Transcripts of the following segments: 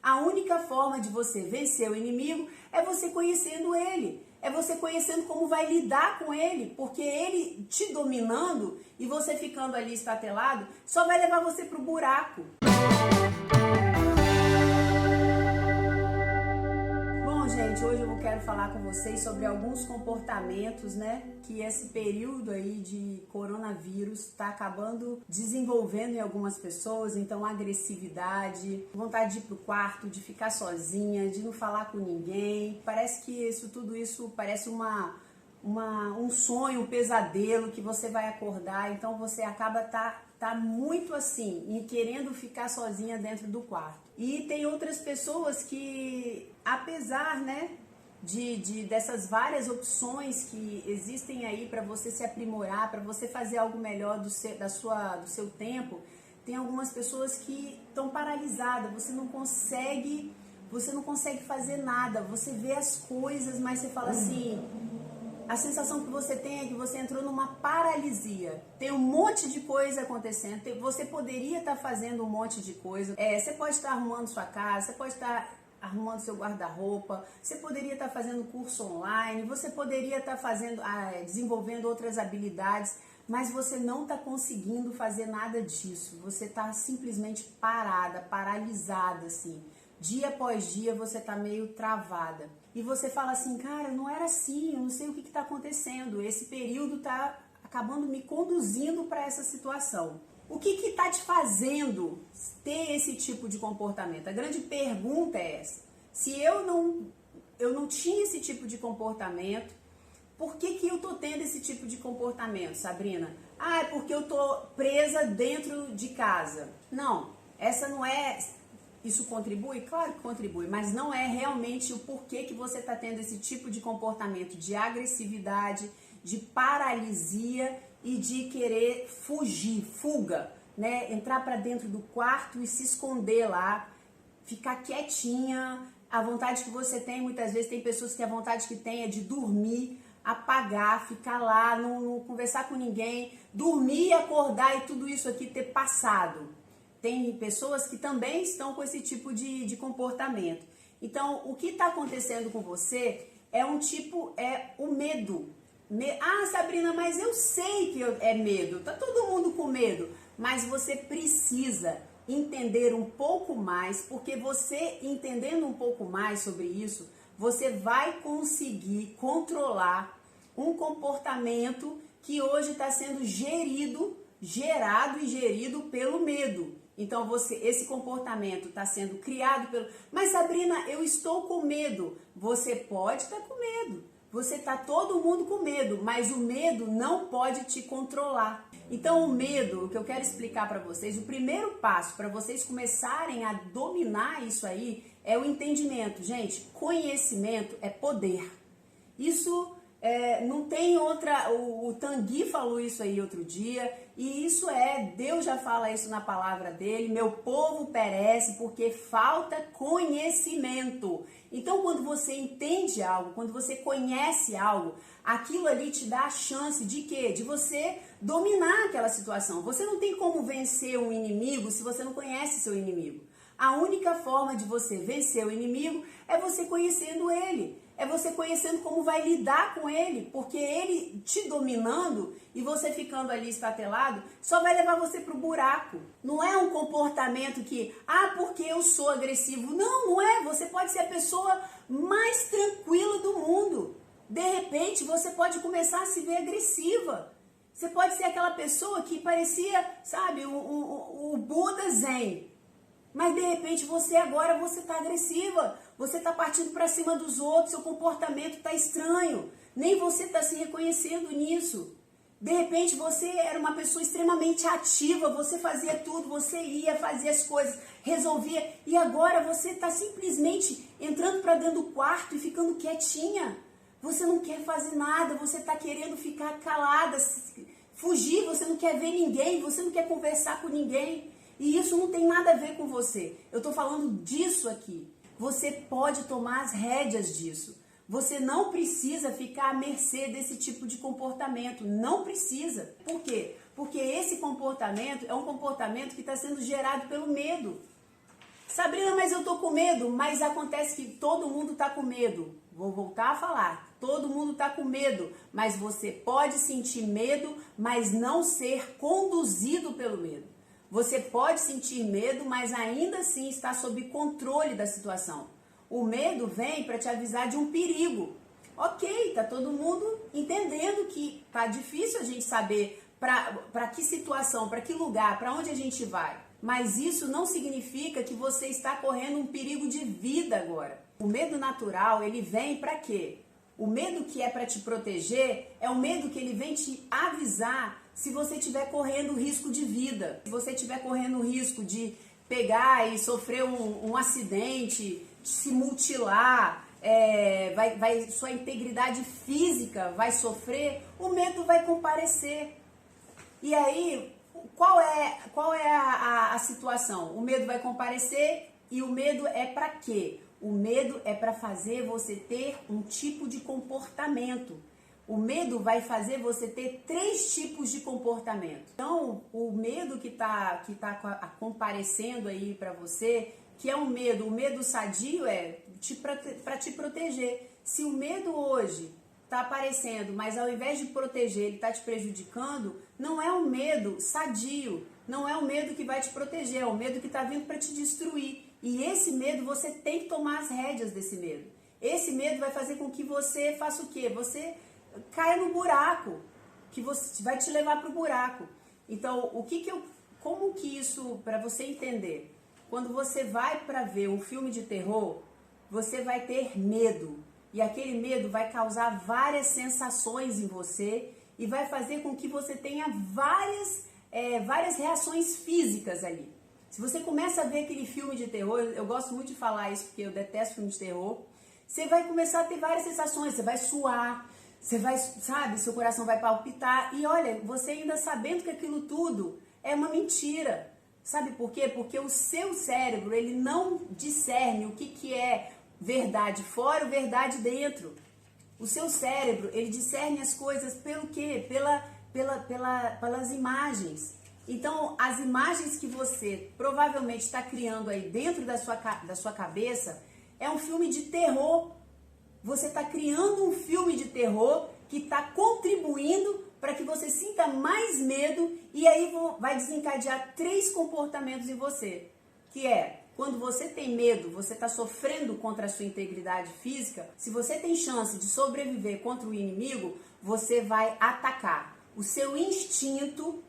A única forma de você vencer o inimigo é você conhecendo ele. É você conhecendo como vai lidar com ele, porque ele te dominando e você ficando ali estatelado, só vai levar você pro buraco. Bom, gente, hoje eu quero falar com vocês sobre alguns comportamentos, que esse período aí de coronavírus está acabando desenvolvendo em algumas pessoas. Então, agressividade, vontade de ir pro quarto, de ficar sozinha, de não falar com ninguém. Parece que tudo isso parece um sonho, um pesadelo que você vai acordar. Então, você acaba tá muito assim, e querendo ficar sozinha dentro do quarto. E tem outras pessoas que, apesar, dessas várias opções que existem aí para você se aprimorar, para você fazer algo melhor do seu tempo, tem algumas pessoas que estão paralisadas, você não consegue fazer nada, você vê as coisas, mas você fala assim, a sensação que você tem é que você entrou numa paralisia. Tem um monte de coisa acontecendo. Você poderia estar fazendo um monte de coisa. Você pode estar arrumando sua casa, você pode estar arrumando seu guarda-roupa, você poderia estar fazendo curso online, você poderia estar desenvolvendo outras habilidades, mas você não está conseguindo fazer nada disso. Você está simplesmente paralisada, assim. Dia após dia você tá meio travada. E você fala assim, cara, não era assim, eu não sei o que está acontecendo. Esse período tá acabando me conduzindo para essa situação. O que está te fazendo ter esse tipo de comportamento? A grande pergunta é essa. Se eu não tinha esse tipo de comportamento, por que eu tô tendo esse tipo de comportamento, Sabrina? Ah, é porque eu tô presa dentro de casa. Não, essa não é... Isso contribui? Claro que contribui, mas não é realmente o porquê que você está tendo esse tipo de comportamento de agressividade, de paralisia e de querer fuga, entrar para dentro do quarto e se esconder lá, ficar quietinha. A vontade que você tem, muitas vezes tem pessoas que a vontade que tem é de dormir, apagar, ficar lá, não conversar com ninguém, dormir, acordar e tudo isso aqui ter passado. Tem pessoas que também estão com esse tipo de comportamento. Então, o que está acontecendo com você é o medo. Ah, Sabrina, mas eu sei que é medo. Tá todo mundo com medo. Mas você precisa entender um pouco mais, porque você entendendo um pouco mais sobre isso, você vai conseguir controlar um comportamento que hoje está sendo gerado e gerido pelo medo. Então, esse comportamento está sendo criado pelo... Mas, Sabrina, eu estou com medo. Você pode estar com medo. Você está todo mundo com medo, mas o medo não pode te controlar. Então, o medo, o que eu quero explicar para vocês, o primeiro passo para vocês começarem a dominar isso aí é o entendimento. Gente, conhecimento é poder. Isso... não tem outra, o Tanguy falou isso aí outro dia, e Deus já fala isso na palavra dele, meu povo perece porque falta conhecimento. Então, quando você entende algo, quando você conhece algo, aquilo ali te dá a chance de quê? De você dominar aquela situação. Você não tem como vencer um inimigo se você não conhece seu inimigo. A única forma de você vencer o inimigo é você conhecendo ele. É você conhecendo como vai lidar com ele, porque ele te dominando e você ficando ali estatelado, só vai levar você pro buraco. Não é um comportamento que, porque eu sou agressivo. Não, não é. Você pode ser a pessoa mais tranquila do mundo. De repente, você pode começar a se ver agressiva. Você pode ser aquela pessoa que parecia, sabe, o Buda Zen. Mas de repente você está agressiva, você está partindo para cima dos outros, seu comportamento está estranho, nem você está se reconhecendo nisso. De repente você era uma pessoa extremamente ativa, você fazia tudo, você ia, fazia as coisas, resolvia, e agora você está simplesmente entrando para dentro do quarto e ficando quietinha. Você não quer fazer nada, você está querendo ficar calada, fugir, você não quer ver ninguém, você não quer conversar com ninguém. E isso não tem nada a ver com você. Eu estou falando disso aqui. Você pode tomar as rédeas disso. Você não precisa ficar à mercê desse tipo de comportamento. Não precisa. Por quê? Porque esse comportamento é um comportamento que está sendo gerado pelo medo. Sabrina, mas eu tô com medo, mas acontece que todo mundo tá com medo. Vou voltar a falar, todo mundo tá com medo, mas você pode sentir medo, mas não ser conduzido pelo medo. Você pode sentir medo, mas ainda assim está sob controle da situação. O medo vem para te avisar de um perigo. Ok, tá todo mundo entendendo que tá difícil a gente saber para que situação, para que lugar, para onde a gente vai. Mas isso não significa que você está correndo um perigo de vida agora. O medo natural, ele vem para quê? O medo que é para te proteger é o medo que ele vem te avisar se você estiver correndo risco de vida. Se você estiver correndo risco de pegar e sofrer um acidente, de se mutilar, sua integridade física vai sofrer, o medo vai comparecer. E aí, qual é a situação? O medo vai comparecer e o medo é para quê? O medo é para fazer você ter um tipo de comportamento. O medo vai fazer você ter 3 tipos de comportamento. Então, o medo que tá comparecendo aí para você, que é o medo sadio é para te proteger. Se o medo hoje tá aparecendo, mas ao invés de proteger, ele tá te prejudicando, não é um medo sadio, não é um medo que vai te proteger, é um medo que tá vindo para te destruir. E esse medo, você tem que tomar as rédeas desse medo. Esse medo vai fazer com que você faça o quê? Você caia no buraco, que você vai te levar para o buraco. Então, como que isso, para você entender, quando você vai para ver um filme de terror, você vai ter medo. E aquele medo vai causar várias sensações em você e vai fazer com que você tenha várias reações físicas ali. Se você começa a ver aquele filme de terror, eu gosto muito de falar isso porque eu detesto filme de terror, você vai começar a ter várias sensações, você vai suar, você vai, sabe, seu coração vai palpitar e olha, você ainda sabendo que aquilo tudo é uma mentira. Sabe por quê? Porque o seu cérebro, ele não discerne o que é verdade fora ou verdade dentro. O seu cérebro, ele discerne as coisas pelo quê? Pelas imagens. Então, as imagens que você provavelmente está criando aí dentro da sua cabeça é um filme de terror. Você está criando um filme de terror que está contribuindo para que você sinta mais medo e aí vai desencadear 3 comportamentos em você, que é, quando você tem medo, você está sofrendo contra a sua integridade física, se você tem chance de sobreviver contra o inimigo, você vai atacar. O seu instinto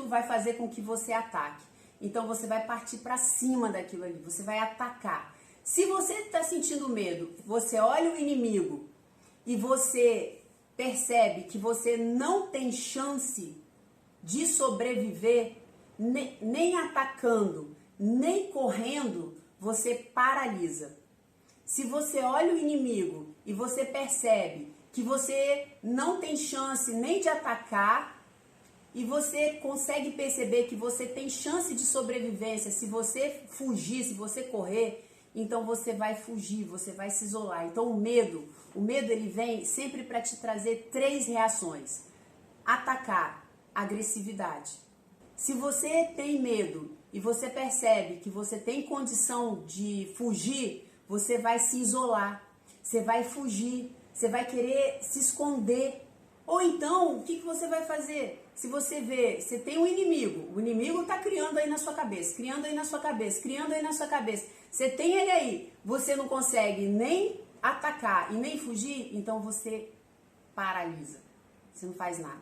vai fazer com que você ataque. Então você vai partir para cima daquilo ali, você vai atacar. Se você está sentindo medo, você olha o inimigo e você percebe que você não tem chance de sobreviver, nem atacando, nem correndo, você paralisa. Se você olha o inimigo e você percebe que você não tem chance nem de atacar e você consegue perceber que você tem chance de sobrevivência se você fugir, se você correr, então você vai fugir, você vai se isolar. Então o medo ele vem sempre para te trazer 3 reações. Atacar, agressividade. Se você tem medo e você percebe que você tem condição de fugir, você vai se isolar, você vai fugir, você vai querer se esconder. Ou então, o que você vai fazer? Se você vê, você tem um inimigo, o inimigo está criando aí na sua cabeça, criando aí na sua cabeça, criando aí na sua cabeça. Você tem ele aí, você não consegue nem atacar e nem fugir, então você paralisa, você não faz nada.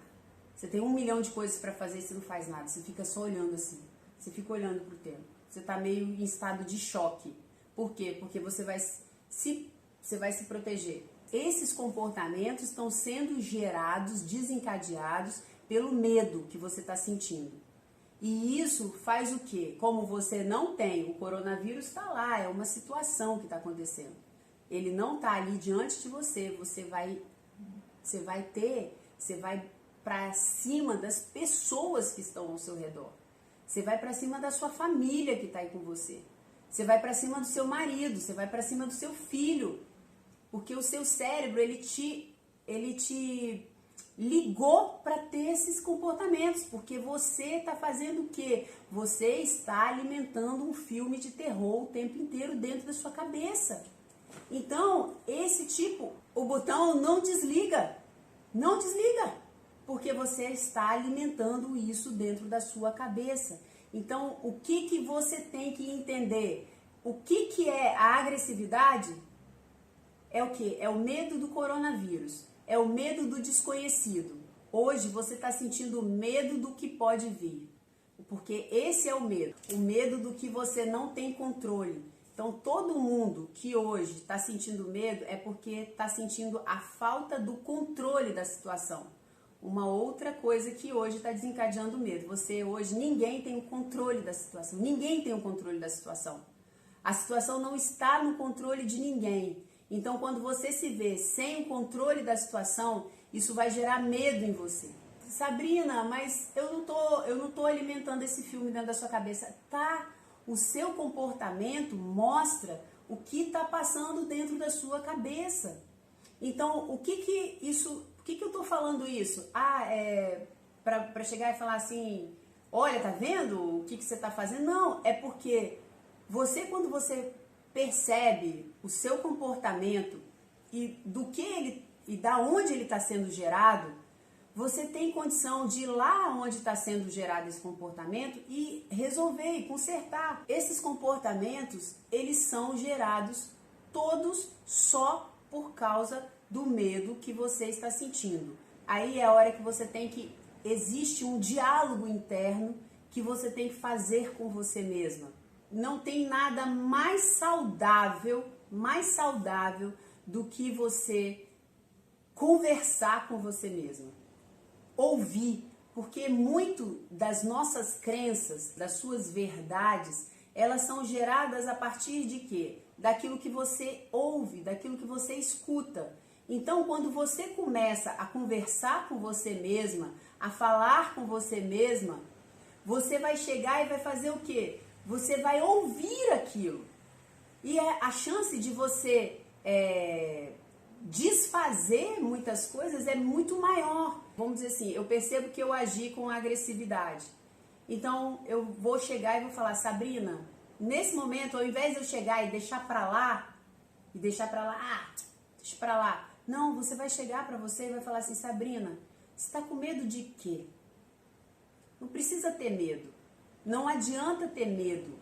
Você tem 1 milhão de coisas para fazer e você não faz nada, você fica só olhando assim, você fica olhando pro tempo. Você está meio em estado de choque. Por quê? Porque você vai se proteger. Esses comportamentos estão sendo gerados, desencadeados pelo medo que você está sentindo. E isso faz o quê? Como você não tem, o coronavírus está lá, é uma situação que está acontecendo. Ele não está ali diante de você, você vai para cima das pessoas que estão ao seu redor. Você vai para cima da sua família que está aí com você. Você vai para cima do seu marido, você vai para cima do seu filho. Porque o seu cérebro, ele te ligou para ter esses comportamentos, porque você está fazendo o quê? Você está alimentando um filme de terror o tempo inteiro dentro da sua cabeça. Então, esse tipo, o botão não desliga, porque você está alimentando isso dentro da sua cabeça. Então, o que você tem que entender? O que é a agressividade? É o quê? É o medo do coronavírus. É o medo do desconhecido. Hoje você está sentindo medo do que pode vir. Porque esse é o medo do que você não tem controle. Então todo mundo que hoje está sentindo medo é porque está sentindo a falta do controle da situação. Uma outra coisa que hoje está desencadeando o medo. Ninguém tem o controle da situação. Ninguém tem o controle da situação. A situação não está no controle de ninguém. Então, quando você se vê sem o controle da situação, isso vai gerar medo em você. Sabrina, mas eu não tô alimentando esse filme dentro da sua cabeça. Tá, o seu comportamento mostra o que está passando dentro da sua cabeça. Então, por que eu tô falando isso? Para chegar e falar assim, olha, tá vendo o que você tá fazendo? Não, é porque quando você percebe o seu comportamento e da onde ele está sendo gerado, você tem condição de ir lá onde está sendo gerado esse comportamento e resolver e consertar. Esses comportamentos, eles são gerados todos só por causa do medo que você está sentindo. Aí é a hora que existe um diálogo interno que você tem que fazer com você mesma. Não tem nada mais saudável do que você conversar com você mesmo. Ouvir, porque muito das nossas crenças, das suas verdades, elas são geradas a partir de quê? Daquilo que você ouve, daquilo que você escuta. Então, quando você começa a conversar com você mesma, a falar com você mesma, você vai chegar e vai fazer o quê? Você vai ouvir aquilo. E a chance de você desfazer muitas coisas é muito maior. Vamos dizer assim, eu percebo que eu agi com agressividade. Então, eu vou chegar e vou falar, Sabrina, nesse momento, ao invés de eu chegar e deixar pra lá, deixa pra lá. Não, você vai chegar pra você e vai falar assim, Sabrina, você tá com medo de quê? Não precisa ter medo. Não adianta ter medo,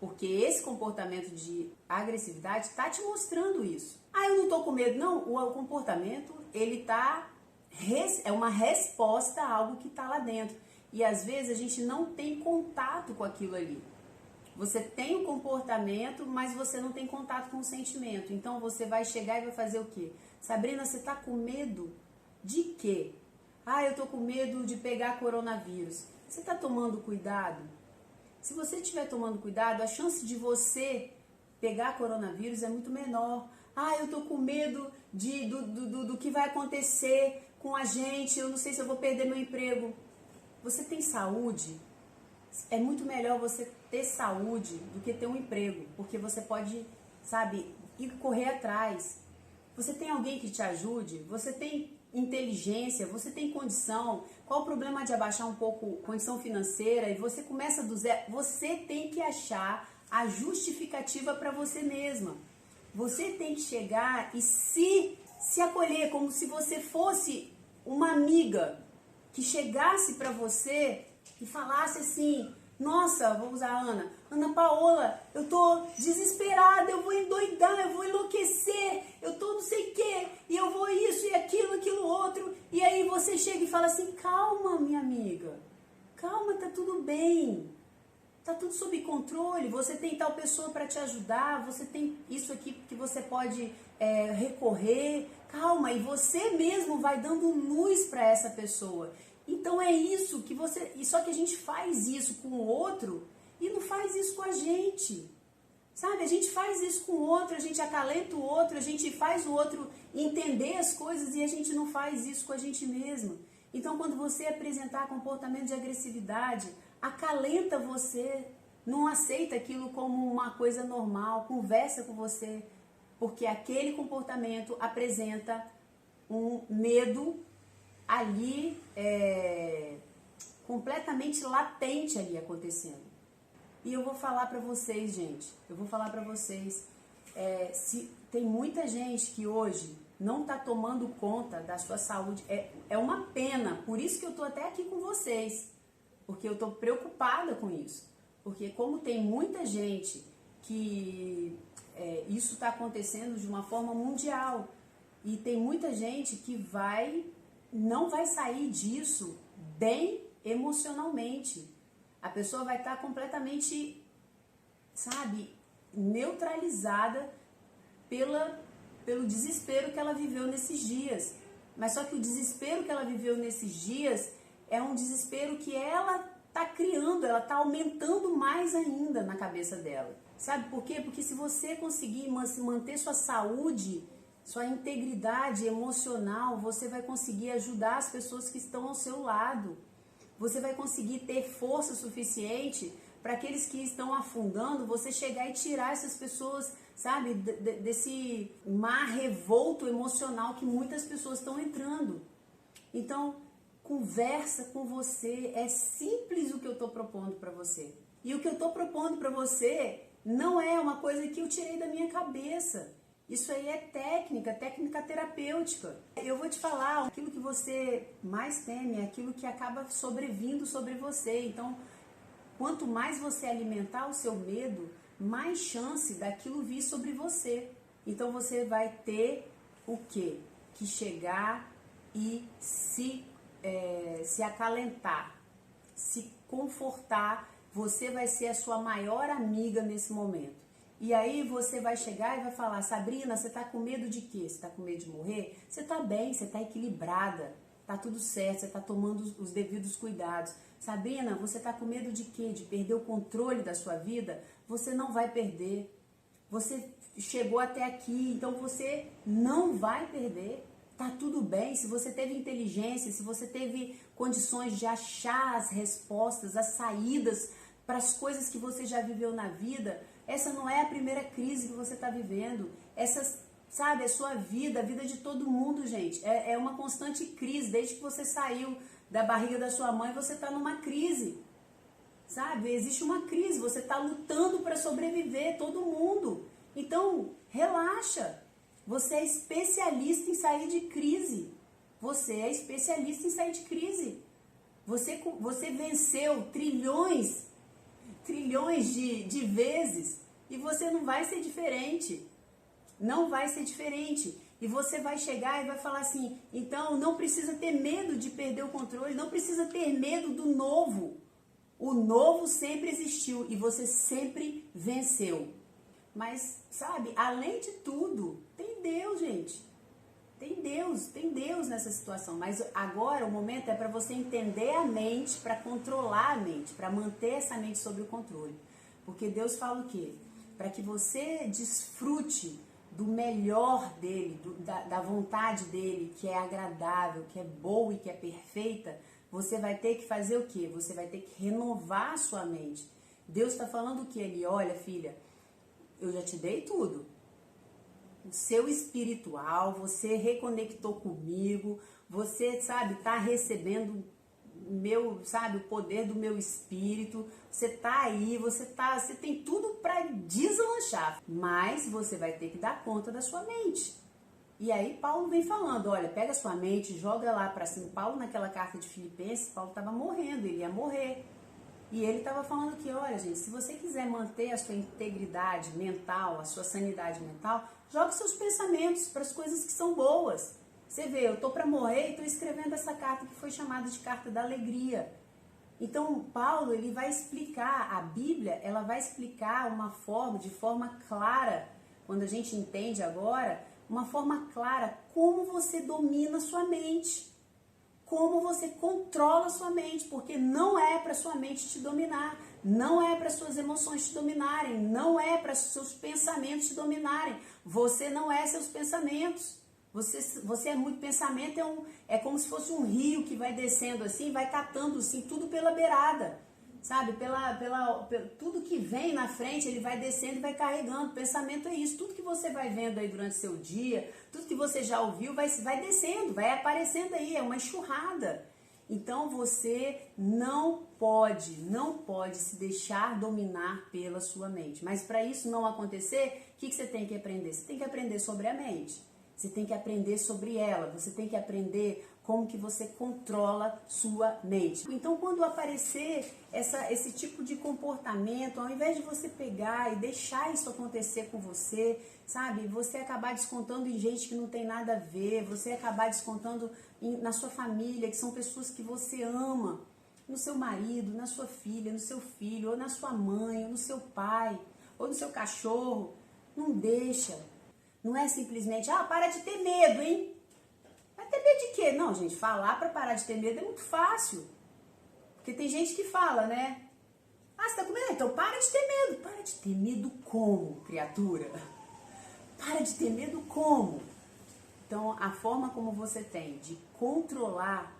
porque esse comportamento de agressividade está te mostrando isso. Eu não tô com medo. Não, o comportamento, é uma resposta a algo que está lá dentro. E às vezes a gente não tem contato com aquilo ali. Você tem o comportamento, mas você não tem contato com o sentimento. Então você vai chegar e vai fazer o quê? Sabrina, você tá com medo de quê? Eu tô com medo de pegar coronavírus. Você está tomando cuidado? Se você estiver tomando cuidado, a chance de você pegar coronavírus é muito menor. Eu tô com medo do que vai acontecer com a gente, eu não sei se eu vou perder meu emprego. Você tem saúde? É muito melhor você ter saúde do que ter um emprego, porque você pode, ir correr atrás. Você tem alguém que te ajude? Você tem inteligência, você tem condição. Qual o problema de abaixar um pouco a condição financeira e você começa do zero? Você tem que achar a justificativa para você mesma. Você tem que chegar e se acolher como se você fosse uma amiga que chegasse para você e falasse assim, nossa, vou usar a Ana Paola, eu tô desesperada, eu vou endoidar, eu vou enlouquecer, eu tô não sei o quê, e eu vou isso e aquilo outro. E aí você chega e fala assim, calma, minha amiga, calma, tá tudo bem, tá tudo sob controle, você tem tal pessoa para te ajudar, você tem isso aqui que você pode recorrer, calma, e você mesmo vai dando luz para essa pessoa. Então é isso que só que a gente faz isso com o outro e não faz isso com a gente, sabe? A gente faz isso com o outro, a gente acalenta o outro, a gente faz o outro entender as coisas e a gente não faz isso com a gente mesmo. Então quando você apresentar comportamento de agressividade, acalenta você, não aceita aquilo como uma coisa normal, conversa com você, porque aquele comportamento apresenta um medo ali completamente latente ali acontecendo. E eu vou falar para vocês, gente, se tem muita gente que hoje não está tomando conta da sua saúde, é uma pena, por isso que eu estou até aqui com vocês, porque eu estou preocupada com isso, porque como tem muita gente que isso está acontecendo de uma forma mundial, e tem muita gente que não vai sair disso bem emocionalmente. A pessoa vai estar completamente, sabe, neutralizada pelo desespero que ela viveu nesses dias. Mas só que o desespero que ela viveu nesses dias é um desespero que ela está criando, ela está aumentando mais ainda na cabeça dela. Sabe por quê? Porque se você conseguir manter sua saúde, sua integridade emocional, você vai conseguir ajudar as pessoas que estão ao seu lado. Você vai conseguir ter força suficiente para aqueles que estão afundando, você chegar e tirar essas pessoas, sabe, desse mar revolto emocional que muitas pessoas estão entrando. Então, conversa com você, é simples o que eu estou propondo para você. E o que eu estou propondo para você não é uma coisa que eu tirei da minha cabeça. Isso aí é técnica terapêutica. Eu vou te falar, aquilo que você mais teme é aquilo que acaba sobrevindo sobre você. Então, quanto mais você alimentar o seu medo, mais chance daquilo vir sobre você. Então, você vai ter o quê? Que chegar e se acalentar, se confortar. Você vai ser a sua maior amiga nesse momento. E aí você vai chegar e vai falar: Sabrina, você tá com medo de quê? Você tá com medo de morrer? Você tá bem, você tá equilibrada, tá tudo certo, você tá tomando os devidos cuidados. Sabrina, você tá com medo de quê? De perder o controle da sua vida? Você não vai perder. Você chegou até aqui, então você não vai perder. Tá tudo bem. Se você teve inteligência, se você teve condições de achar as respostas, as saídas para as coisas que você já viveu na vida, essa não é a primeira crise que você está vivendo. Essa, sabe, é sua vida, a vida de todo mundo, gente. É uma constante crise. Desde que você saiu da barriga da sua mãe, você está numa crise. Sabe, existe uma crise. Você está lutando para sobreviver, todo mundo. Então, relaxa. Você é especialista em sair de crise. Você é especialista em sair de crise. Você venceu trilhões de vezes e você não vai ser diferente. Não vai ser diferente. E você vai chegar e vai falar assim: então não precisa ter medo de perder o controle, não precisa ter medo do novo. O novo sempre existiu e você sempre venceu. Mas, sabe, além de tudo, tem Deus, gente. Tem Deus nessa situação. Mas agora o momento é para você entender a mente, para controlar a mente, para manter essa mente sob o controle. Porque Deus fala o quê? Para que você desfrute do melhor dele, da vontade dele, que é agradável, que é boa e que é perfeita, você vai ter que fazer o quê? Você vai ter que renovar a sua mente. Deus está falando o quê ali? Olha, filha, eu já te dei tudo. O seu espiritual, você reconectou comigo, você, sabe, tá recebendo o poder do meu espírito, você tá aí, você tem tudo para deslanchar, mas você vai ter que dar conta da sua mente. E aí Paulo vem falando: olha, pega a sua mente, joga lá para cima. Paulo, naquela carta de Filipenses, Paulo estava morrendo, ele ia morrer. E ele estava falando que, olha, gente, se você quiser manter a sua integridade mental, a sua sanidade mental, jogue seus pensamentos para as coisas que são boas. Você vê, eu estou para morrer e estou escrevendo essa carta que foi chamada de Carta da Alegria. Então, Paulo, ele vai explicar, a Bíblia, ela vai explicar de forma clara, quando a gente entende agora, uma forma clara, como você domina a sua mente. Como você controla a sua mente, porque não é para sua mente te dominar, não é para suas emoções te dominarem, não é para seus pensamentos te dominarem. Você não é seus pensamentos. Você é muito pensamento, é como se fosse um rio que vai descendo assim, vai catando assim tudo pela beirada. sabe? Tudo que vem na frente, ele vai descendo e vai carregando. Pensamento é isso, tudo que você vai vendo aí durante seu dia, tudo que você já ouviu, vai descendo, vai aparecendo aí, é uma enxurrada. Então você não pode se deixar dominar pela sua mente. Mas para isso não acontecer, o que você tem que aprender? Você tem que aprender sobre a mente. Você tem que aprender sobre ela. Você tem que aprender como que você controla sua mente. Então, quando aparecer esse tipo de comportamento, ao invés de você pegar e deixar isso acontecer com você, sabe? Você acabar descontando em gente que não tem nada a ver, você acabar descontando na sua família, que são pessoas que você ama, no seu marido, na sua filha, no seu filho, ou na sua mãe, ou no seu pai, ou no seu cachorro. Não deixa. Não é simplesmente, para de ter medo, hein? Vai ter medo de quê? Não, gente, falar para parar de ter medo é muito fácil. Porque tem gente que fala, né? Você tá com medo? Então para de ter medo. Para de ter medo como, criatura? Para de ter medo como? Então, a forma como você tem de controlar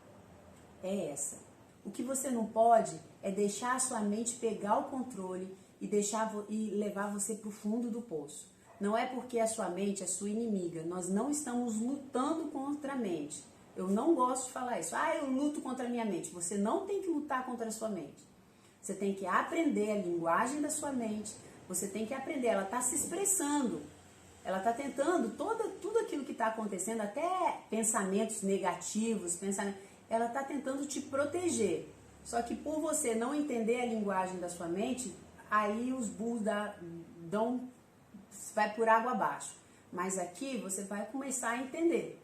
é essa. O que você não pode é deixar a sua mente pegar o controle e levar você para o fundo do poço. Não é porque a sua mente é sua inimiga. Nós não estamos lutando contra a mente. Eu não gosto de falar isso. Eu luto contra a minha mente. Você não tem que lutar contra a sua mente. Você tem que aprender a linguagem da sua mente. Você tem que aprender. Ela está se expressando. Ela está tentando, tudo aquilo que está acontecendo, até pensamentos negativos, ela está tentando te proteger. Só que por você não entender a linguagem da sua mente, aí os burros vai por água abaixo. Mas aqui você vai começar a entender.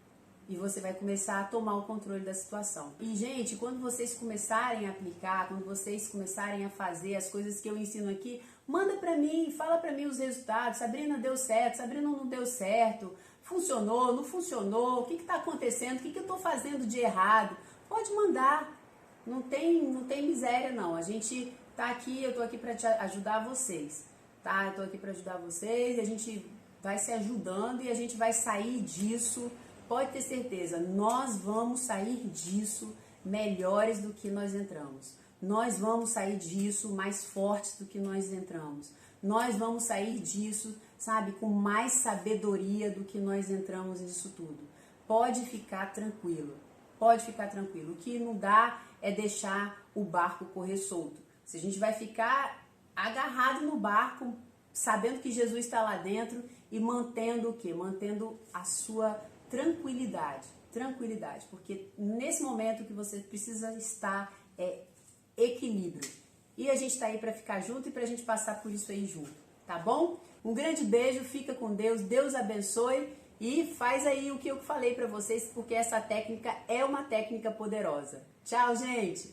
E você vai começar a tomar o controle da situação. E, gente, quando vocês começarem a aplicar, quando vocês começarem a fazer as coisas que eu ensino aqui, manda pra mim, fala pra mim os resultados. Sabrina, deu certo, Sabrina, não deu certo, funcionou, não funcionou, o que tá acontecendo, o que eu tô fazendo de errado. Pode mandar, não tem miséria não. A gente tá aqui, eu tô aqui pra te ajudar vocês, tá? Eu tô aqui pra ajudar vocês, a gente vai se ajudando e a gente vai sair disso. Pode ter certeza, nós vamos sair disso melhores do que nós entramos. Nós vamos sair disso mais fortes do que nós entramos. Nós vamos sair disso, sabe, com mais sabedoria do que nós entramos nisso tudo. Pode ficar tranquilo, pode ficar tranquilo. O que não dá é deixar o barco correr solto. Se a gente vai ficar agarrado no barco, sabendo que Jesus está lá dentro e mantendo o quê? Mantendo a sua tranquilidade, porque nesse momento que você precisa estar é equilíbrio. E a gente está aí para ficar junto e para a gente passar por isso aí junto, tá bom? Um grande beijo, fica com Deus, Deus abençoe e faz aí o que eu falei para vocês, porque essa técnica é uma técnica poderosa. Tchau, gente!